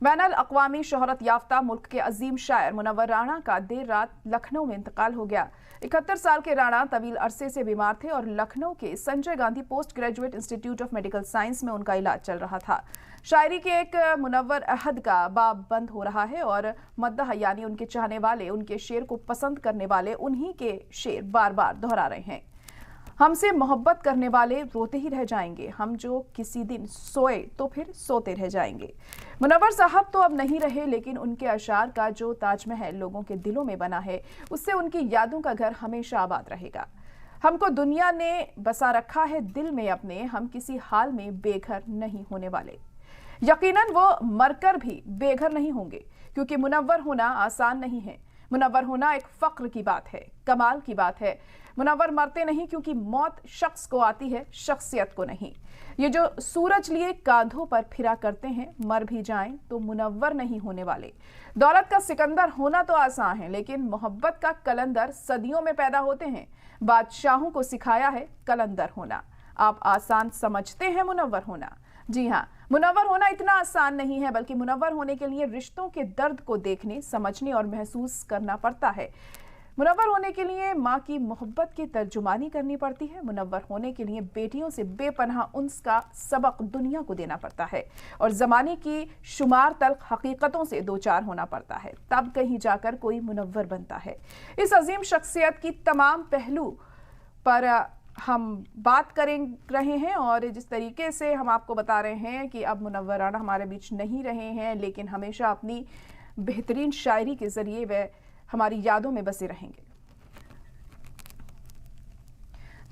बैनुल अक़वामी शोहरत याफ्ता मुल्क के अजीम शायर मुनव्वर राणा का देर रात लखनऊ में इंतकाल हो गया। 71 साल के राणा तवील अरसे से बीमार थे और लखनऊ के Sanjay Gandhi post graduate institute of medical science में उनका इलाज चल रहा था। शायरी के एक मुनव्वर अहद का बाब बंद हो रहा है और मद्दाह यानी उनके चाहने वाले, उनके शेर को पसंद करने वाले उन्हीं के शेर बार बार दोहरा रहे हैं। हमसे मोहब्बत करने वाले रोते ही रह जाएंगे, हम जो किसी दिन सोए तो फिर सोते रह जाएंगे। मुनव्वर साहब तो अब नहीं रहे, लेकिन उनके अशार का जो ताजमहल लोगों के दिलों में बना है, उससे उनकी यादों का घर हमेशा आबाद रहेगा। हमको दुनिया ने बसा रखा है दिल में अपने, हम किसी हाल में बेघर नहीं होने वाले। यकीनन वो मरकर भी बेघर नहीं होंगे, क्योंकि मुनव्वर होना आसान नहीं है। मुनव्वर होना एक फख्र की बात है, कमाल की बात है। मुनव्वर मरते नहीं, क्योंकि मौत शख्स को आती है, शख्सियत को नहीं। ये जो सूरज लिए कांधों पर फिरा करते हैं, मर भी जाएं तो मुनव्वर नहीं होने वाले। दौलत का सिकंदर होना तो आसान है, लेकिन मोहब्बत का कलंदर सदियों में पैदा होते हैं। बादशाहों को सिखाया है कलंदर होना। आप आसान समझते हैं मुनव्वर होना? जी हाँ, मुनव्वर होना इतना आसान नहीं है, बल्कि मुनव्वर होने के लिए रिश्तों के दर्द को देखने, समझने और महसूस करना पड़ता है। मुनव्वर होने के लिए माँ की मोहब्बत की तर्जुमानी करनी पड़ती है। मुनव्वर होने के लिए बेटियों से बेपनाह उन्स का सबक दुनिया को देना पड़ता है और ज़माने की शुमार तल्ख हकीकतों से दो चार होना पड़ता है, तब कहीं जाकर कोई मुनव्वर बनता है। इस अजीम शख्सियत की तमाम पहलू पर हम बात रहे हैं और जिस तरीके से हम आपको बता रहे हैं कि अब मुनव्वर राणा हमारे बीच नहीं रहे हैं, लेकिन हमेशा अपनी बेहतरीन शायरी के जरिए वह हमारी यादों में बसे रहेंगे।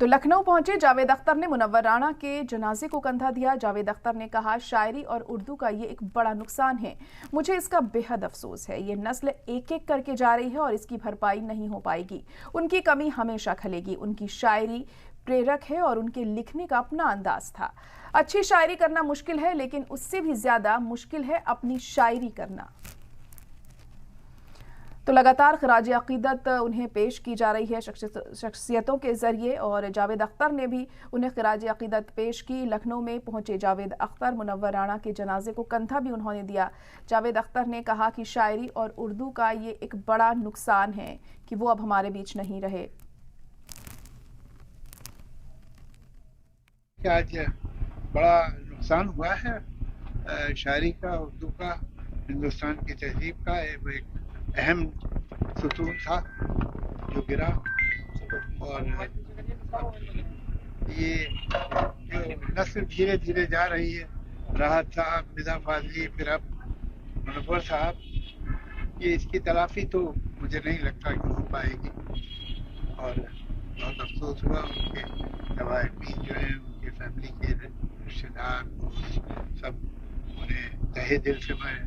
तो लखनऊ पहुंचे जावेद अख्तर ने मुनव्वर राणा के जनाजे को कंधा दिया। जावेद अख्तर ने कहा, शायरी और उर्दू का ये एक बड़ा नुकसान है, मुझे इसका बेहद अफसोस है। ये नस्ल एक एक करके जा रही है और इसकी भरपाई नहीं हो पाएगी। उनकी कमी हमेशा खलेगी। उनकी शायरी प्रेरक है और उनके लिखने का अपना अंदाज था। अच्छी शायरी करना मुश्किल है, लेकिन उससे भी ज्यादा मुश्किल है अपनी शायरी करना। तो लगातार खराज अकीदत उन्हें पेश की जा रही है शख्सियतों के जरिए और जावेद अख्तर ने भी उन्हें खराज अकीदत पेश की। लखनऊ में पहुंचे जावेद अख्तर, मुनव्वर राणा के जनाजे को कंधा भी उन्होंने दिया। जावेद अख्तर ने कहा कि शायरी और उर्दू का ये एक बड़ा नुकसान है कि वो अब हमारे बीच नहीं रहे। आज बड़ा नुकसान हुआ है शायरी का, उर्दू का, हिंदुस्तान की तहजीब का। एक अहम सुतून था जो गिरा और ये जो नस्ल धीरे धीरे जा रही है, राहत साहब, मिदा फाजली, फिर अब मुनव्वर साहब, ये इसकी तलाफी तो मुझे नहीं लगता कि हो पाएगी और बहुत अफसोस हुआ। उनके लवाहिकीन जो हैं, उनके फैमिली के रिश्तेदार सब, उन्हें तहे दिल से मैं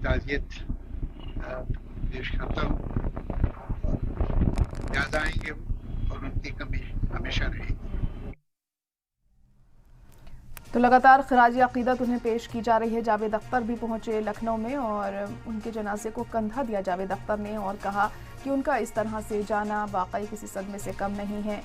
ताज़ियत पेश करता हूँ और याद आएंगे और उनकी कमी हमेशा रहेगी। तो लगातार खराज अकीदत उन्हें पेश की जा रही है। जावेद अख्तर भी पहुंचे लखनऊ में और उनके जनाजे को कंधा दिया जावेद अख्तर ने और कहा कि उनका इस तरह से जाना वाकई किसी सदमे से कम नहीं है।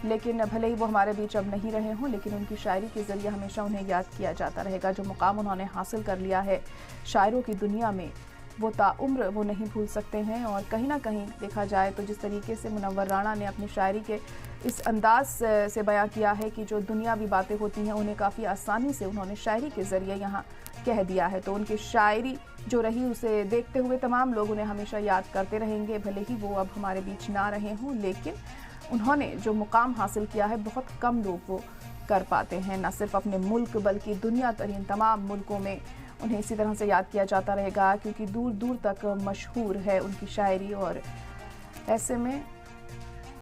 लेकिन भले ही वो हमारे बीच अब नहीं रहे हों, लेकिन उनकी शायरी के जरिए हमेशा उन्हें याद किया जाता रहेगा। जो मुकाम उन्होंने हासिल कर लिया है शायरों की दुनिया में, वो ताउम्र वो नहीं भूल सकते हैं। और कहीं ना कहीं देखा जाए तो जिस तरीके से मुनव्वर राणा ने अपनी शायरी के इस अंदाज से बयां किया है कि जो दुनियावी बातें होती हैं उन्हें काफ़ी आसानी से उन्होंने शायरी के ज़रिए यहाँ कह दिया है। तो उनकी शायरी जो रही, उसे देखते हुए तमाम लोग उन्हें हमेशा याद करते रहेंगे। भले ही वो अब हमारे बीच ना रहे हों, लेकिन उन्होंने जो मुकाम हासिल किया है बहुत कम लोग वो कर पाते हैं। न सिर्फ अपने मुल्क बल्कि दुनिया तरीन तमाम मुल्कों में उन्हें इसी तरह से याद किया जाता रहेगा, क्योंकि दूर दूर तक मशहूर है उनकी शायरी। और ऐसे में